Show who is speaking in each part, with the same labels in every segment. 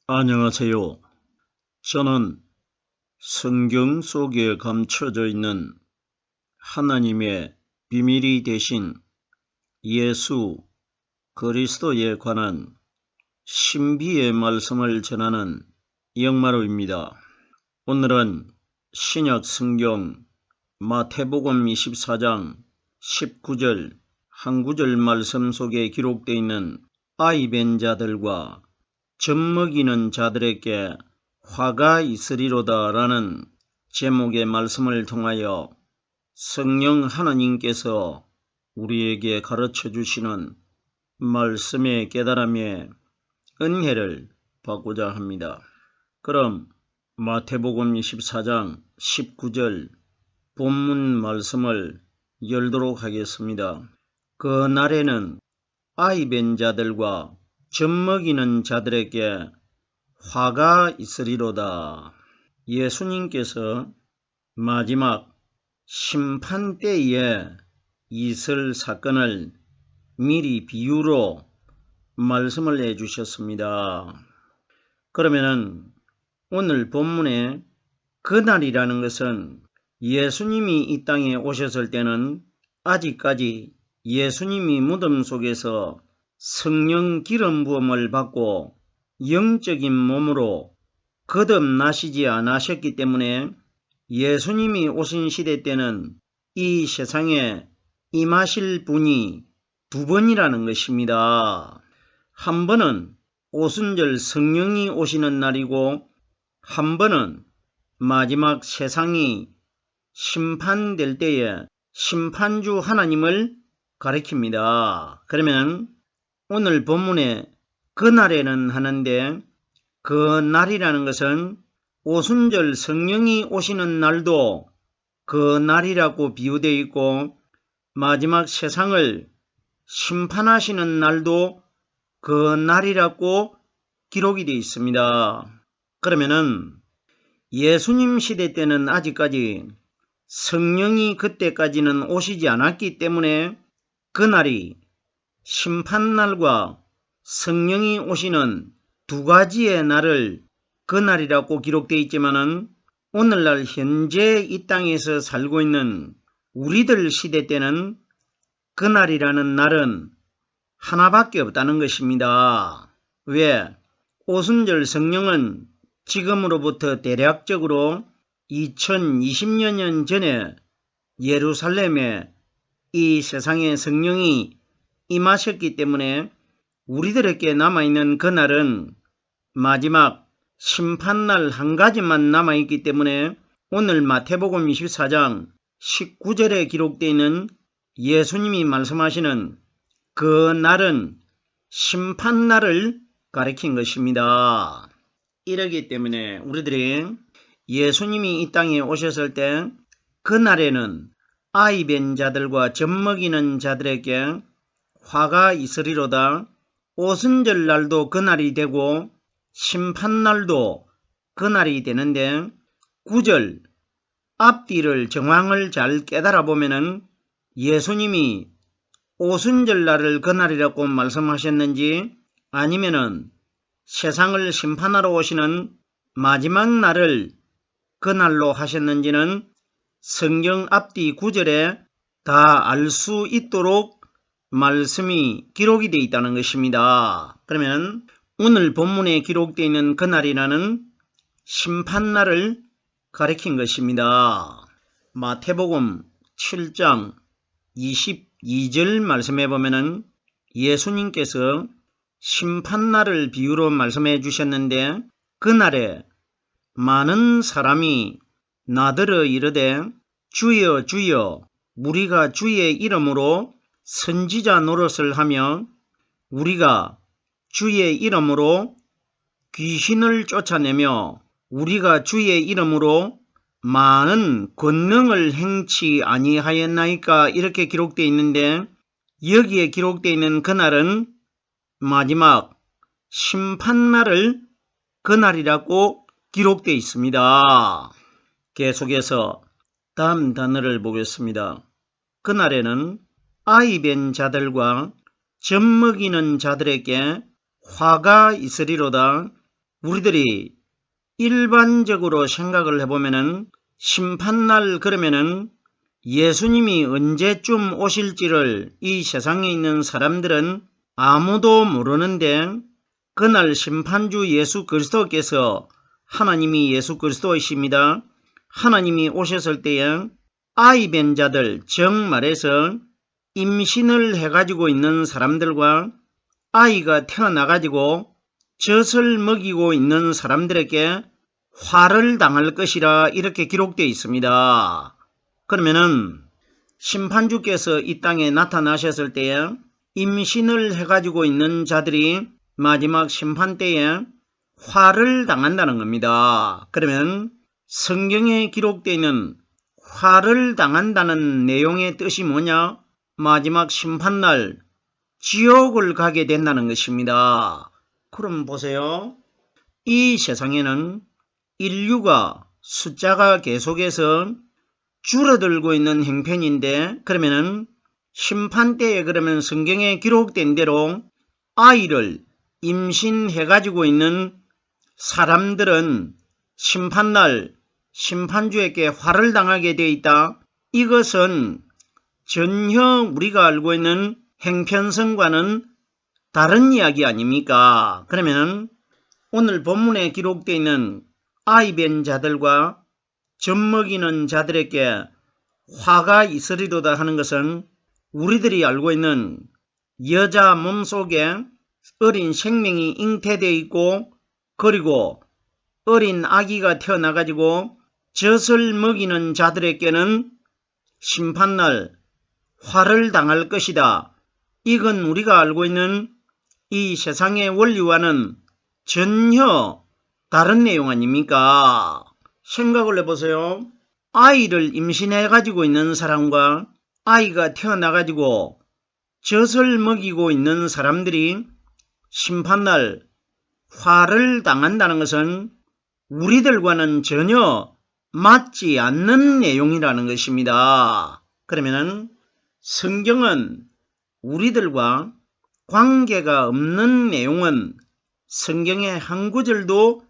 Speaker 1: 안녕하세요. 저는 성경 속에 감춰져 있는 하나님의 비밀이 되신 예수 그리스도에 관한 신비의 말씀을 전하는 영마루입니다. 오늘은 신약 성경 마태복음 24장 19절 한 구절 말씀 속에 기록되어 있는 아이 벤 자들과 젖먹이는 자들에게 화가 있으리로다 라는 제목의 말씀을 통하여 성령 하나님께서 우리에게 가르쳐 주시는 말씀의 깨달음의 은혜를 받고자 합니다. 그럼 마태복음 24장 19절 본문 말씀을 열도록 하겠습니다. 그 날에는 아이 벤 자들과 젖먹이는 자들에게 화가 있으리로다. 예수님께서 마지막 심판 때에 있을 사건을 미리 비유로 말씀을 해주셨습니다. 그러면은 오늘 본문에 그날이라는 것은 예수님이 이 땅에 오셨을 때는 아직까지 예수님이 무덤 속에서 성령 기름 부음을 받고 영적인 몸으로 거듭나시지 않으셨기 때문에 예수님이 오신 시대 때는 이 세상에 임하실 분이 두 번이라는 것입니다. 한 번은 오순절 성령이 오시는 날이고 한 번은 마지막 세상이 심판될 때에 심판주 하나님을 가리킵니다. 그러면 오늘 본문에 그날에는 하는데 그 날이라는 것은 오순절 성령이 오시는 날도 그 날이라고 비유되어 있고 마지막 세상을 심판하시는 날도 그 날이라고 기록이 되어 있습니다. 그러면은 예수님 시대 때는 아직까지 성령이 그때까지는 오시지 않았기 때문에 그날이 심판날과 성령이 오시는 두 가지의 날을 그날이라고 기록되어 있지만은 오늘날 현재 이 땅에서 살고 있는 우리들 시대 때는 그날이라는 날은 하나밖에 없다는 것입니다. 왜? 오순절 성령은 지금으로부터 대략적으로 2020여 년 전에 예루살렘에 이 세상의 성령이 임하셨기 때문에 우리들에게 남아있는 그날은 마지막 심판날 한 가지만 남아있기 때문에 오늘 마태복음 24장 19절에 기록되어 있는 예수님이 말씀하시는 그 날은 심판날을 가리킨 것입니다. 이러기 때문에 우리들이 예수님이 이 땅에 오셨을 때 그날에는 아이 벤 자들과 젖먹이는 자들에게 화가 있으리로다. 오순절 날도 그날이 되고 심판날도 그날이 되는데 9절 앞뒤를 정황을 잘 깨달아 보면은 예수님이 오순절 날을 그날이라고 말씀하셨는지 아니면은 세상을 심판하러 오시는 마지막 날을 그날로 하셨는지는 성경 앞뒤 9절에 다 알 수 있도록 말씀이 기록이 되어 있다는 것입니다. 그러면 오늘 본문에 기록되어 있는 그날이라는 심판날을 가리킨 것입니다. 마태복음 7장 22절 말씀해 보면은 예수님께서 심판날을 비유로 말씀해 주셨는데 그날에 많은 사람이 나더러 이르되 주여 주여 우리가 주의 이름으로 선지자 노릇을 하며 우리가 주의 이름으로 귀신을 쫓아내며 우리가 주의 이름으로 많은 권능을 행치 아니하였나이까 이렇게 기록되어 있는데 여기에 기록되어 있는 그날은 마지막 심판날을 그날이라고 기록되어 있습니다. 계속해서 다음 단어를 보겠습니다. 그날에는 아이 벤 자들과 젖먹이는 자들에게 화가 있으리로다. 우리들이 일반적으로 생각을 해보면은 심판날 그러면은 예수님이 언제쯤 오실지를 이 세상에 있는 사람들은 아무도 모르는데 그날 심판주 예수 그리스도께서 하나님이 예수 그리스도이십니다. 하나님이 오셨을 때에 아이 뵌 자들, 즉 말해서 임신을 해가지고 있는 사람들과 아이가 태어나가지고 젖을 먹이고 있는 사람들에게 화를 당할 것이라 이렇게 기록되어 있습니다. 그러면은 심판주께서 이 땅에 나타나셨을 때에 임신을 해가지고 있는 자들이 마지막 심판 때에 화를 당한다는 겁니다. 그러면 성경에 기록되어 있는 화를 당한다는 내용의 뜻이 뭐냐? 마지막 심판날 지옥을 가게 된다는 것입니다. 그럼 보세요. 이 세상에는 인류가 숫자가 계속해서 줄어들고 있는 형편인데 그러면은 심판 때에 그러면 성경에 기록된 대로 아이를 임신해 가지고 있는 사람들은 심판날 심판주에게 화를 당하게 되어 있다. 이것은 전혀 우리가 알고 있는 형편성과는 다른 이야기 아닙니까? 그러면 오늘 본문에 기록되어 있는 아이 뵌 자들과 젖먹이는 자들에게 화가 있으리로다 하는 것은 우리들이 알고 있는 여자 몸속에 어린 생명이 잉태되어 있고 그리고 어린 아기가 태어나가지고 젖을 먹이는 자들에게는 심판날 화를 당할 것이다. 이건 우리가 알고 있는 이 세상의 원리와는 전혀 다른 내용 아닙니까? 생각을 해보세요. 아이를 임신해 가지고 있는 사람과 아이가 태어나 가지고 젖을 먹이고 있는 사람들이 심판날 화를 당한다는 것은 우리들과는 전혀 맞지 않는 내용이라는 것입니다. 그러면은 성경은 우리들과 관계가 없는 내용은 성경에 한 구절도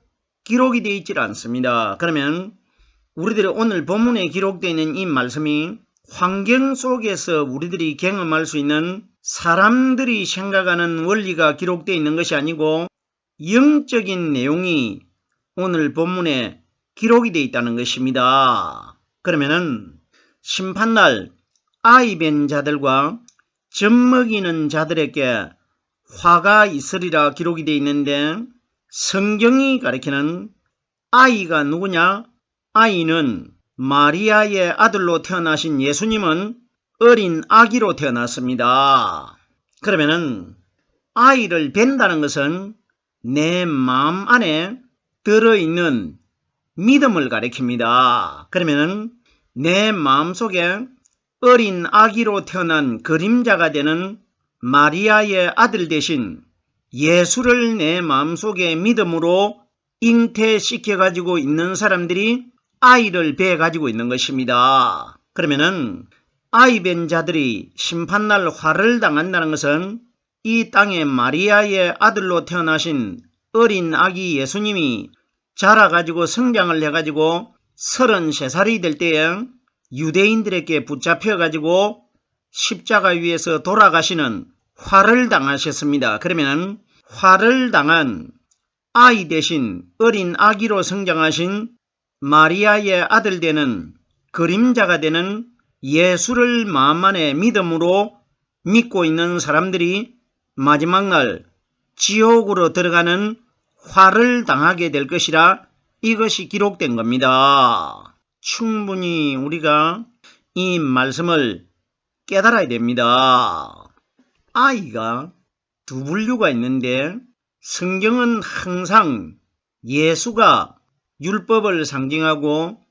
Speaker 1: 기록이 되어 있지 않습니다. 그러면 우리들이 오늘 본문에 기록되어 있는 이 말씀이 환경 속에서 우리들이 경험할 수 있는 사람들이 생각하는 원리가 기록되어 있는 것이 아니고 영적인 내용이 오늘 본문에 기록이 되어 있다는 것입니다. 그러면은 심판날 아이 뵌 자들과 젖먹이는 자들에게 화가 있으리라 기록이 되어 있는데 성경이 가리키는 아이가 누구냐? 아이는 마리아의 아들로 태어나신 예수님은 어린 아기로 태어났습니다. 그러면은 아이를 뵌다는 것은 내 마음 안에 들어있는 믿음을 가리킵니다. 그러면은 내 마음속에 어린 아기로 태어난 그림자가 되는 마리아의 아들 대신 예수를 내 마음속에 믿음으로 잉태시켜 가지고 있는 사람들이 아이를 배 가지고 있는 것입니다. 그러면은 아이 뵌 자들이 심판날 화를 당한다는 것은 이 땅에 마리아의 아들로 태어나신 어린 아기 예수님이 자라가지고 성장을 해가지고 33살이 될 때에 유대인들에게 붙잡혀가지고 십자가 위에서 돌아가시는 화를 당하셨습니다. 그러면 화를 당한 아이 대신 어린 아기로 성장하신 마리아의 아들 되는 그림자가 되는 예수를 마음 안에 믿음으로 믿고 있는 사람들이 마지막 날 지옥으로 들어가는 화를 당하게 될 것이라 이것이 기록된 겁니다. 충분히 우리가 이 말씀을 깨달아야 됩니다. 아이가 두 분류가 있는데 성경은 항상 예수가 율법을 상징하고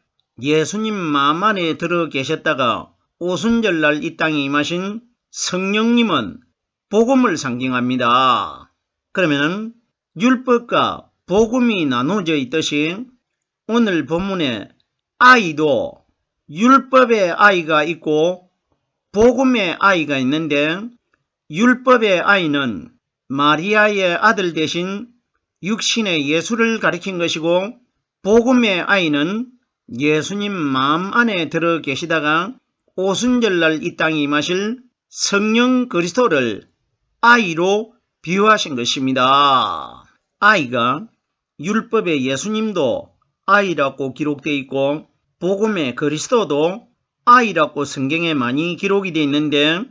Speaker 1: 예수님 마음 안에 들어 계셨다가 오순절날 이 땅에 임하신 성령님은 복음을 상징합니다. 그러면 율법과 복음이 나누어져 있듯이 오늘 본문에 아이도 율법의 아이가 있고 복음의 아이가 있는데 율법의 아이는 마리아의 아들 대신 육신의 예수를 가리킨 것이고, 복음의 아이는 예수님 마음 안에 들어 계시다가 오순절날 이 땅에 임하실 성령 그리스도를 아이로 비유하신 것입니다. 아이가 율법의 예수님도 아이라고 기록되어 있고, 복음의 그리스도도 아이라고 성경에 많이 기록이 되어 있는데,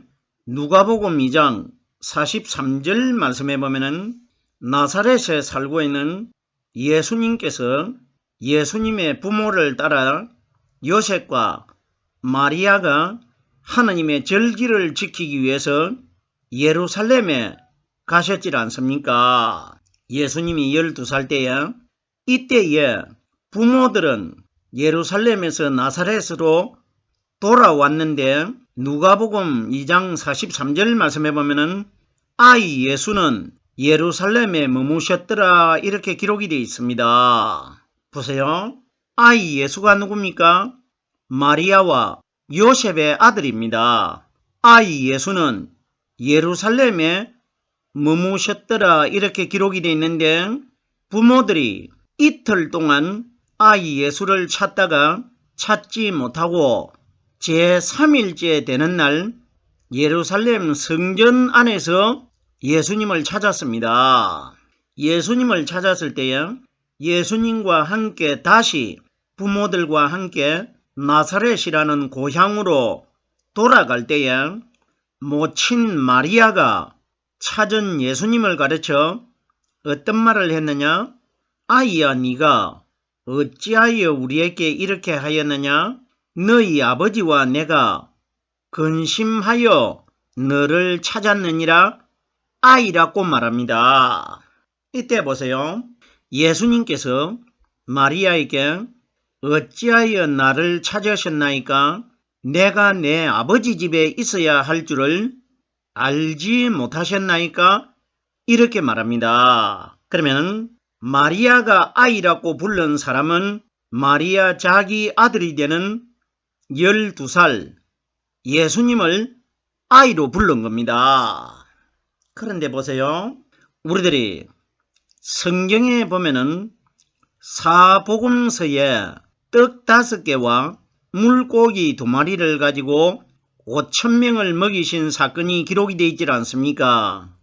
Speaker 1: 누가복음 2장 43절 말씀해 보면은 나사렛에 살고 있는 예수님께서 예수님의 부모를 따라 요셉과 마리아가 하나님의 절기를 지키기 위해서 예루살렘에 가셨지 않습니까? 예수님이 12살 때에, 이때에 부모들은 예루살렘에서 나사렛으로 돌아왔는데, 누가복음 2장 43절 말씀해 보면은 아이 예수는 예루살렘에 머무셨더라 이렇게 기록이 되어 있습니다. 보세요. 아이 예수가 누굽니까? 마리아와 요셉의 아들입니다. 아이 예수는 예루살렘에 머무셨더라 이렇게 기록이 되어 있는데, 부모들이 이틀 동안 아이 예수를 찾다가 찾지 못하고 제3일째 되는 날 예루살렘 성전 안에서 예수님을 찾았습니다. 예수님을 찾았을 때에 예수님과 함께 다시 부모들과 함께 나사렛이라는 고향으로 돌아갈 때에 모친 마리아가 찾은 예수님을 가르쳐 어떤 말을 했느냐? 아이야, 네가 어찌하여 우리에게 이렇게 하였느냐? 너희 아버지와 내가 근심하여 너를 찾았느니라. 아이라고 말합니다. 이때 보세요. 예수님께서 마리아에게 어찌하여 나를 찾으셨나이까? 내가 내 아버지 집에 있어야 할 줄을 알지 못하셨나이까? 이렇게 말합니다. 그러면 마리아가 아이라고 부른 사람은 마리아 자기 아들이 되는 12살 예수님을 아이로 부른 겁니다. 그런데 보세요. 우리들이 성경에 보면은 사복음서에 떡 5개와 물고기 2마리를 가지고 5,000명을 먹이신 사건이 기록이 되어 있지 않습니까?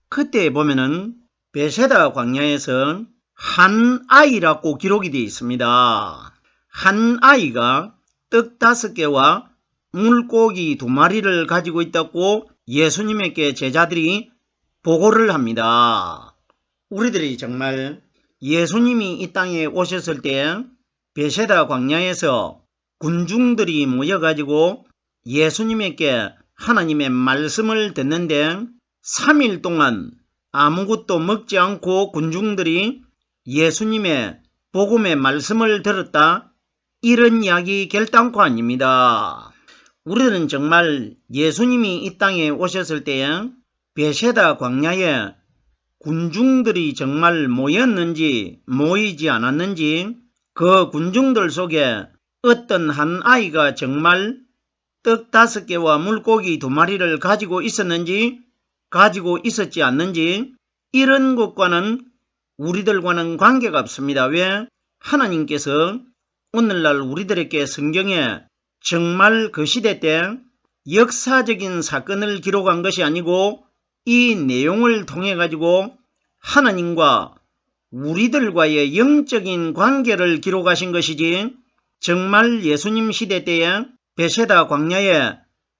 Speaker 1: 그때 보면은 베세다 광야에서 한 아이라고 기록이 되어 있습니다. 한 아이가 떡 5개와 물고기 2마리를 가지고 있다고 예수님에게 제자들이 보고를 합니다. 우리들이 정말 예수님이 이 땅에 오셨을 때 베세다 광야에서 군중들이 모여가지고 예수님에게 하나님의 말씀을 듣는데 3일 동안 아무것도 먹지 않고 군중들이 예수님의 복음의 말씀을 들었다, 이런 이야기 결단코 아닙니다. 우리는 정말 예수님이 이 땅에 오셨을 때에 베세다 광야에 군중들이 정말 모였는지 모이지 않았는지, 그 군중들 속에 어떤 한 아이가 정말 떡 5개와 물고기 2마리를 가지고 있었는지 가지고 있었지 않는지, 이런 것과는 우리들과는 관계가 없습니다. 왜? 하나님께서 오늘날 우리들에게 성경에 정말 그 시대 때 역사적인 사건을 기록한 것이 아니고 이 내용을 통해 가지고 하나님과 우리들과의 영적인 관계를 기록하신 것이지, 정말 예수님 시대 때에 베세다 광야에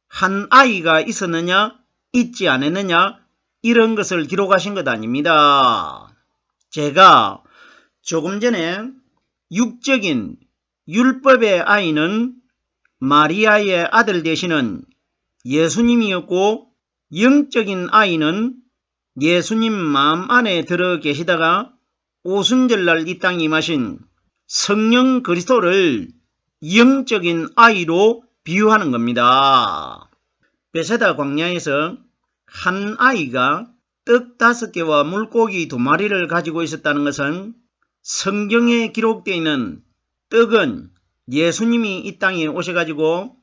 Speaker 1: 한 아이가 있었느냐 있지 않았느냐 이런 것을 기록하신 것 아닙니다. 제가 조금 전에 육적인 율법의 아이는 마리아의 아들 되시는 예수님이었고, 영적인 아이는 예수님 마음 안에 들어 계시다가 오순절날 이 땅에 임하신 성령 그리스도를 영적인 아이로 비유하는 겁니다. 베세다 광야에서 한 아이가 떡 5개와 물고기 2마리를 가지고 있었다는 것은 성경에 기록되어 있는 떡은 예수님이 이 땅에 오셔가지고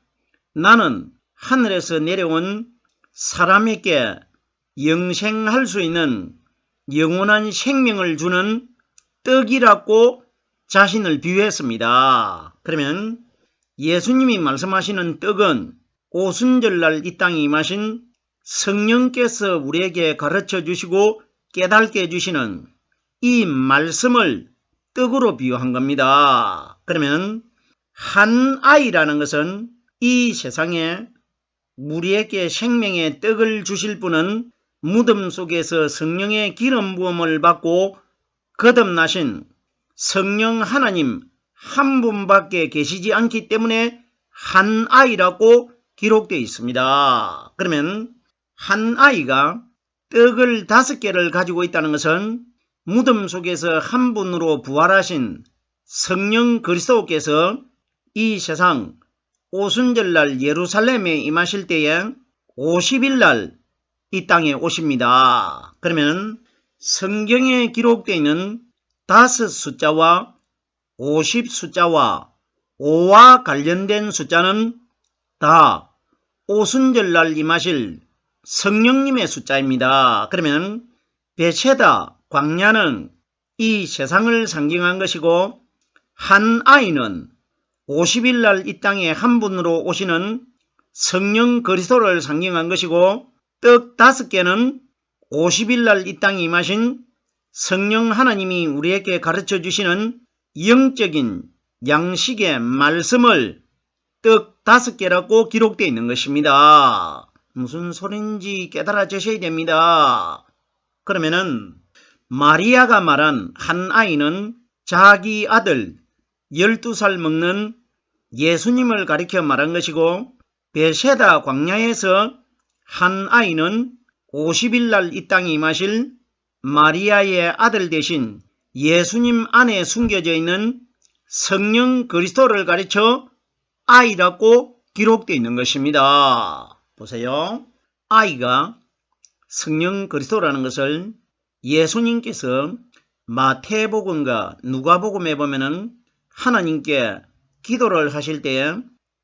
Speaker 1: 나는 하늘에서 내려온 사람에게 영생할 수 있는 영원한 생명을 주는 떡이라고 자신을 비유했습니다. 그러면 예수님이 말씀하시는 떡은 오순절날 이 땅에 임하신 성령께서 우리에게 가르쳐 주시고 깨닫게 해주시는 이 말씀을 떡으로 비유한 겁니다. 그러면 한 아이라는 것은 이 세상에 우리에게 생명의 떡을 주실 분은 무덤 속에서 성령의 기름 부음을 받고 거듭나신 성령 하나님 한 분밖에 계시지 않기 때문에 한 아이라고 기록되어 있습니다. 그러면 한 아이가 떡을 5개를 가지고 있다는 것은 무덤 속에서 한 분으로 부활하신 성령 그리스도께서 이 세상 오순절날 예루살렘에 임하실 때에 50일날 이 땅에 오십니다. 그러면 성경에 기록되어 있는 5 숫자와 50 숫자와 5와 관련된 숫자는 다 오순절날 임하실 성령님의 숫자입니다. 그러면 베세다 광야는 이 세상을 상징한 것이고 한 아이는 50일날 이 땅에 한 분으로 오시는 성령 그리스도를 상징한 것이고 떡 5개는 50일날 이 땅에 임하신 성령 하나님이 우리에게 가르쳐 주시는 영적인 양식의 말씀을 떡 5개라고 기록되어 있는 것입니다. 무슨 소린지 깨달아지셔야 됩니다. 그러면은 마리아가 말한 한 아이는 자기 아들 12살 먹는 예수님을 가리켜 말한 것이고 베세다 광야에서 한 아이는 50일날 이 땅에 임하실 마리아의 아들 대신 예수님 안에 숨겨져 있는 성령 그리스도를 가르쳐 아이라고 기록되어 있는 것입니다. 보세요. 아이가 성령 그리스도라는 것을 예수님께서 마태복음과 누가복음에 보면은 하나님께 기도를 하실 때에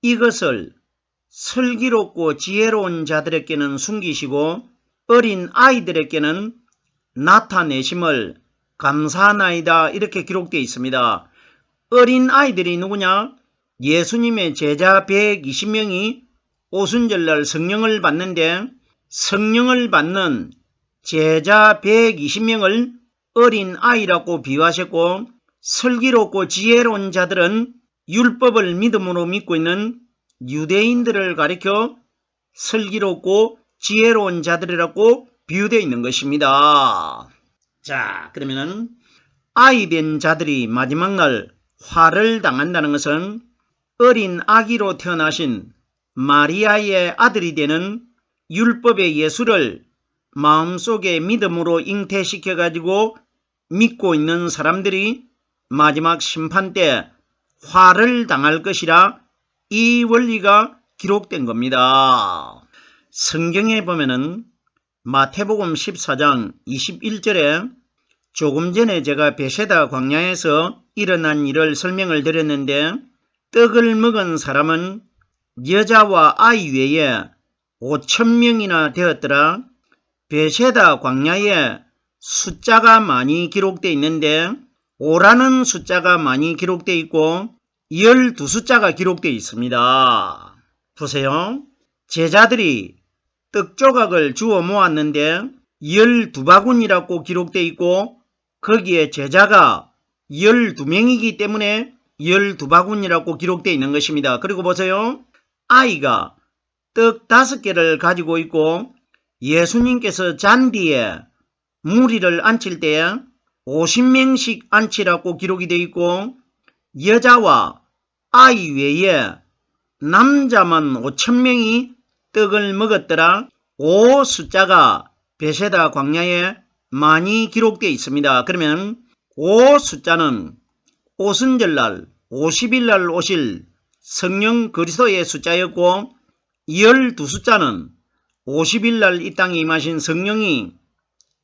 Speaker 1: 이것을 슬기롭고 지혜로운 자들에게는 숨기시고 어린 아이들에게는 나타내심을 감사하나이다 이렇게 기록되어 있습니다. 어린 아이들이 누구냐? 예수님의 제자 120명이 오순절날 성령을 받는데 성령을 받는 제자 120명을 어린 아이라고 비유하셨고 슬기롭고 지혜로운 자들은 율법을 믿음으로 믿고 있는 유대인들을 가리켜 슬기롭고 지혜로운 자들이라고 비유되어 있는 것입니다. 자, 그러면은 아이 된 자들이 마지막 날 화를 당한다는 것은 어린 아기로 태어나신 마리아의 아들이 되는 율법의 예수를 마음속에 믿음으로 잉태시켜 가지고 믿고 있는 사람들이 마지막 심판 때 화를 당할 것이라 이 원리가 기록된 겁니다. 성경에 보면은 마태복음 14장 21절에 조금 전에 제가 베세다 광야에서 일어난 일을 설명을 드렸는데 떡을 먹은 사람은 여자와 아이 외에 5,000명이나 되었더라. 베세다 광야에 숫자가 많이 기록되어 있는데 5라는 숫자가 많이 기록되어 있고 12숫자가 기록되어 있습니다. 보세요. 제자들이 떡 조각을 주워 모았는데 12바구니라고 기록되어 있고 거기에 제자가 12명이기 때문에 12바구니라고 기록되어 있는 것입니다. 그리고 보세요. 아이가 떡 5개를 가지고 있고 예수님께서 잔디에 무리를 앉힐 때에 50명씩 앉히라고 기록이 되어 있고 여자와 아이 외에 남자만 5,000명이 떡을 먹었더라. 5 숫자가 베세다 광야에 많이 기록되어 있습니다. 그러면 5 숫자는 오순절날 50일날 오실 성령 그리스도의 숫자였고 12숫자는 50일날 이 땅에 임하신 성령이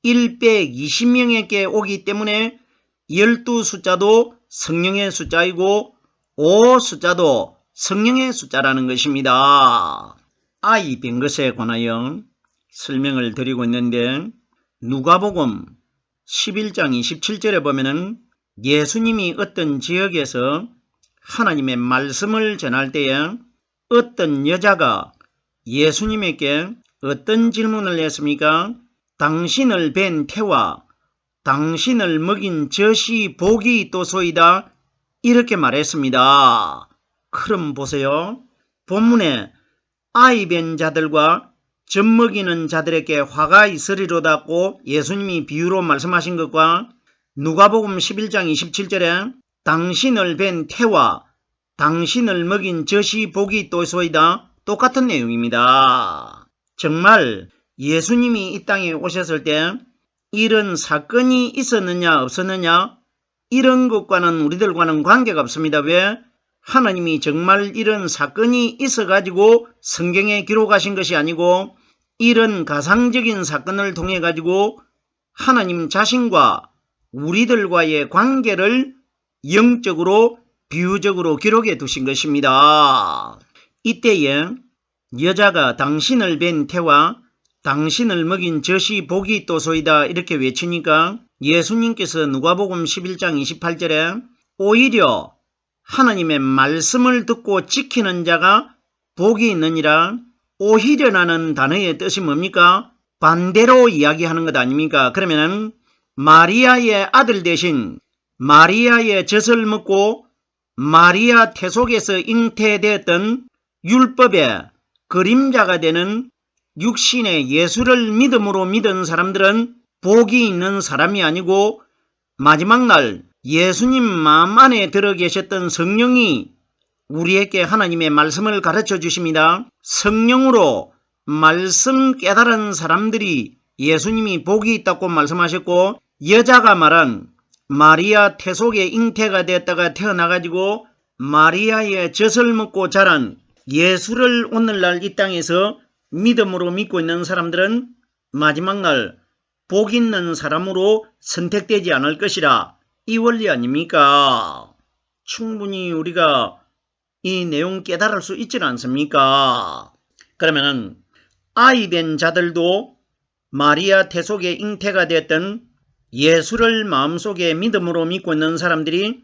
Speaker 1: 120명에게 오기 때문에 12숫자도 성령의 숫자이고 5 숫자도 성령의 숫자라는 것입니다. 아이 된 것에 관하여 설명을 드리고 있는데 누가복음 11장 27절에 보면은 예수님이 어떤 지역에서 하나님의 말씀을 전할 때에 어떤 여자가 예수님에게 어떤 질문을 했습니까? 당신을 뵌 태와 당신을 먹인 젖이 복이 있도소이다. 이렇게 말했습니다. 그럼 보세요. 본문에 아이 뵌 자들과 젖 먹이는 자들에게 화가 있으리로다고 예수님이 비유로 말씀하신 것과 누가복음 11장 27절에 당신을 뵌 태와 당신을 먹인 젖이 복이 있도소이다. 똑같은 내용입니다. 정말 예수님이 이 땅에 오셨을 때 이런 사건이 있었느냐 없었느냐 이런 것과는 우리들과는 관계가 없습니다. 왜? 하나님이 정말 이런 사건이 있어가지고 성경에 기록하신 것이 아니고 이런 가상적인 사건을 통해 가지고 하나님 자신과 우리들과의 관계를 영적으로 비유적으로 기록해 두신 것입니다. 이때에 여자가 당신을 뵌 태와 당신을 먹인 젖이 복이 있도소이다 이렇게 외치니까 예수님께서 누가복음 11장 28절에 오히려 하나님의 말씀을 듣고 지키는 자가 복이 있느니라. 오히려라는 단어의 뜻이 뭡니까? 반대로 이야기하는 것 아닙니까? 그러면은 마리아의 아들 대신 마리아의 젖을 먹고 마리아 태 속에서 잉태되었던 율법의 그림자가 되는 육신의 예수를 믿음으로 믿은 사람들은 복이 있는 사람이 아니고 마지막 날 예수님 마음 안에 들어 계셨던 성령이 우리에게 하나님의 말씀을 가르쳐 주십니다. 성령으로 말씀 깨달은 사람들이 예수님이 복이 있다고 말씀하셨고 여자가 말한 마리아 태 속에 잉태가 되었다가 태어나가지고 마리아의 젖을 먹고 자란 예수를 오늘날 이 땅에서 믿음으로 믿고 있는 사람들은 마지막 날 복 있는 사람으로 선택되지 않을 것이라 이 원리 아닙니까? 충분히 우리가 이 내용 깨달을 수 있지 않습니까? 그러면은 아이 된 자들도 마리아 태 속에 잉태가 되었던 예수를 마음속에 믿음으로 믿고 있는 사람들이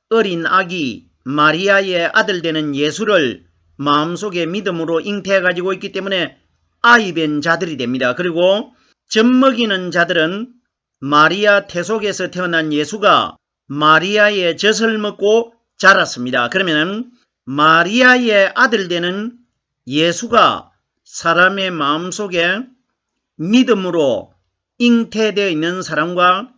Speaker 1: 어린 아기 마리아의 아들 되는 예수를 마음속에 믿음으로 잉태해 가지고 있기 때문에 아이 된 자들이 됩니다. 그리고 젖 먹이는 자들은 마리아 태 속에서 태어난 예수가 마리아의 젖을 먹고 자랐습니다. 그러면 마리아의 아들 되는 예수가 사람의 마음속에 믿음으로 잉태되어 있는 사람과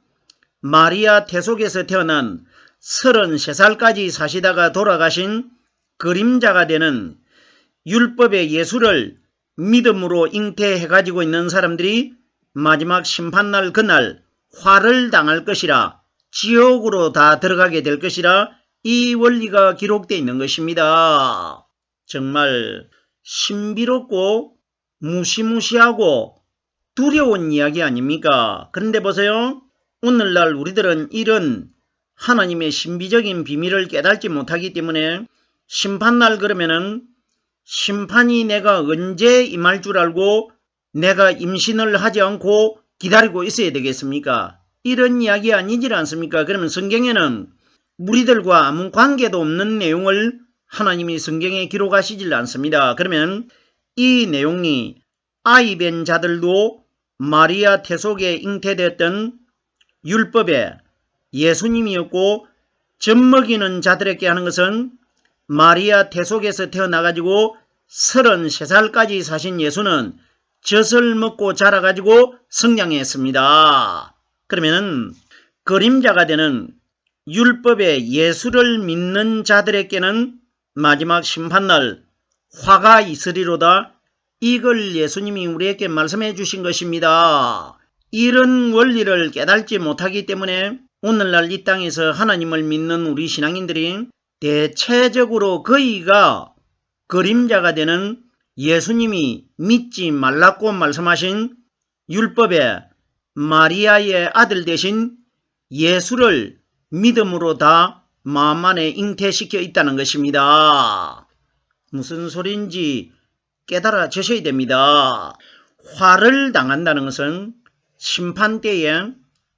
Speaker 1: 마리아 태 속에서 태어난 33살까지 사시다가 돌아가신 그림자가 되는 율법의 예수를 믿음으로 잉태해 가지고 있는 사람들이 마지막 심판날 그날 화를 당할 것이라 지옥으로 다 들어가게 될 것이라 이 원리가 기록되어 있는 것입니다. 정말 신비롭고 무시무시하고 두려운 이야기 아닙니까? 그런데 보세요. 오늘날 우리들은 이런 하나님의 신비적인 비밀을 깨닫지 못하기 때문에 심판날 그러면은 심판이 내가 언제 임할 줄 알고 내가 임신을 하지 않고 기다리고 있어야 되겠습니까? 이런 이야기 아니지 않습니까? 그러면 성경에는 우리들과 아무 관계도 없는 내용을 하나님이 성경에 기록하시질 않습니다. 그러면 이 내용이 아이 뵌 자들도 마리아 태 속에 잉태되었던 율법의 예수님이었고 젖 먹이는 자들에게 하는 것은 마리아 태 속에서 태어나가지고 33살까지 사신 예수는 젖을 먹고 자라가지고 성장했습니다. 그러면 그림자가 되는 율법의 예수를 믿는 자들에게는 마지막 심판날 화가 있으리로다. 이걸 예수님이 우리에게 말씀해 주신 것입니다. 이런 원리를 깨닫지 못하기 때문에 오늘날 이 땅에서 하나님을 믿는 우리 신앙인들이 대체적으로 거의가 그림자가 되는 예수님이 믿지 말라고 말씀하신 율법의 마리아의 아들 되신 예수를 믿음으로 다 마음 안에 잉태시켜 있다는 것입니다. 무슨 소리인지 깨달아 주셔야 됩니다. 화를 당한다는 것은 심판 때에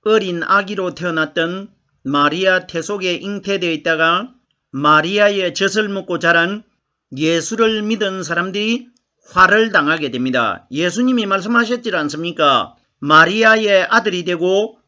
Speaker 1: 어린 아기로 태어났던 마리아 태 속에 잉태되어 있다가 마리아의 젖을 먹고 자란 예수를 믿은 사람들이 화를 당하게 됩니다. 예수님이 말씀하셨지 않습니까? 마리아의 아들이 되고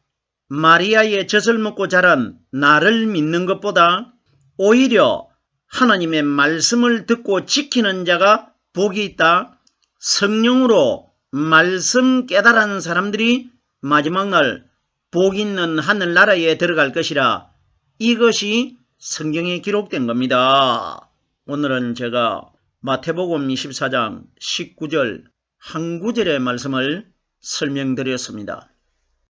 Speaker 1: 마리아의 젖을 먹고 자란 나를 믿는 것보다 오히려 하나님의 말씀을 듣고 지키는 자가 복이 있다. 성령으로 말씀 깨달은 사람들이 마지막 날 복 있는 하늘나라에 들어갈 것이라. 이것이 성경에 기록된 겁니다. 오늘은 제가 마태복음 24장 19절 한 구절의 말씀을 설명드렸습니다.